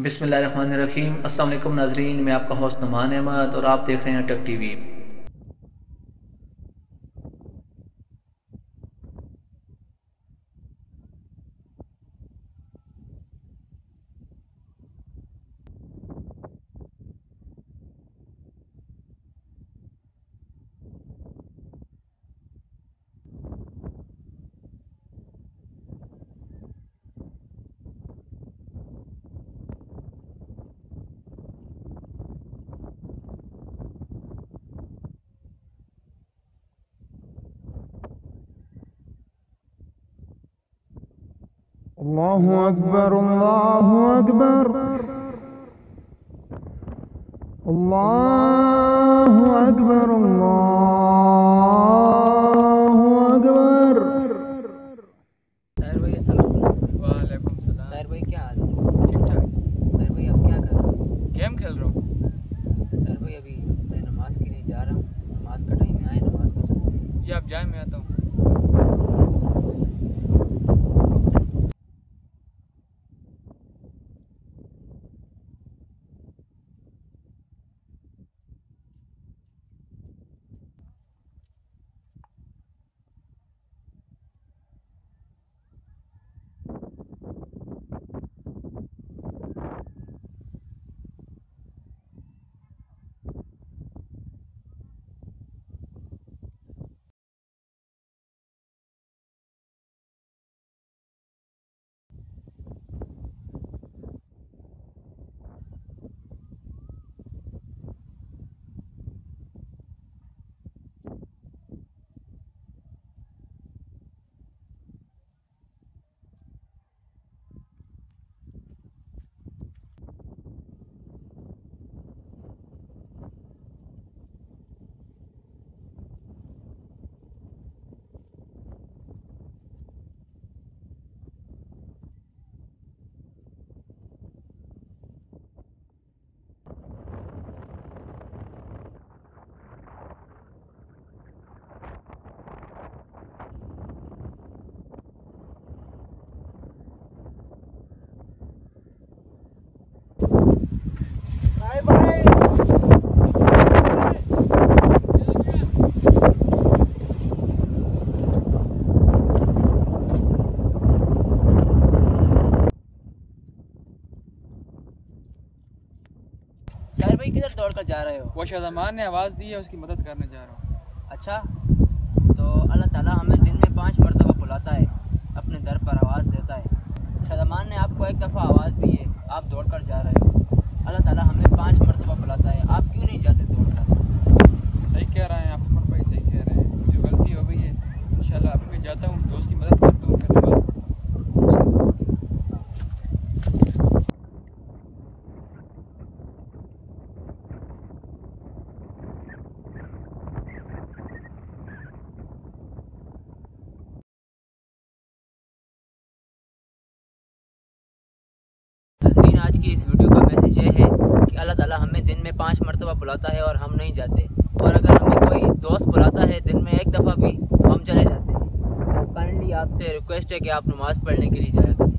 बिस्मिल्लाहिर्रहमानिर्रहीम। अस्सलाम वालेकुम नाजरीन, मैं आपका होस्ट नमाज और आप देख रहे हैं अटक टीवी। अल्लाहु अकबर, अल्लाहु अकबर, अल्लाहु अकबर, अल्लाहु अकबर। ताहिर भाई अस्सलाम वालेकुम। वालेकुम सलाम। ताहिर भाई क्या हाल है? ठीक ठाक। ताहिर भाई आप क्या कर रहे हो? गेम खेल रहा हूँ। ताहिर भाई अभी मैं नमाज के लिए जा रहा हूँ। नमाज का टाइम आए, नमाज को चलते हैं। ये आप जाए, मैं आता हूँ। ताहिर भाई किधर दौड़ कर जा रहे हो? वो शाहजमान ने आवाज़ दी है, उसकी मदद करने जा रहा हूँ। अच्छा, तो अल्लाह ताला हमें दिन में 5 मरतबा बुलाता है, अपने दर पर आवाज़ देता है। शाहजमान ने आपको एक दफ़ा आवाज़ दी है, आप दौड़ कर जा रहे हो। अल्लाह ताला हमें 5 मरतबा बुलाता है, आप क्यों नहीं जाते दौड़ कर? सही कह रहे हैं आप, उमर भाई सही कह रहे हैं। जो गलती हो गई है, इंशाल्लाह अभी मैं जाता हूँ, दोस्त की मदद करता हूँ। फिर नमाज नाज़रीन, आज की इस वीडियो का मैसेज ये है कि अल्लाह ताला हमें दिन में 5 मरतबा बुलाता है और हम नहीं जाते। और अगर हमें कोई दोस्त बुलाता है दिन में एक दफ़ा भी तो हम चले जाते हैं। तो काइंडली आपसे रिक्वेस्ट है कि आप नमाज़ पढ़ने के लिए जाया करें।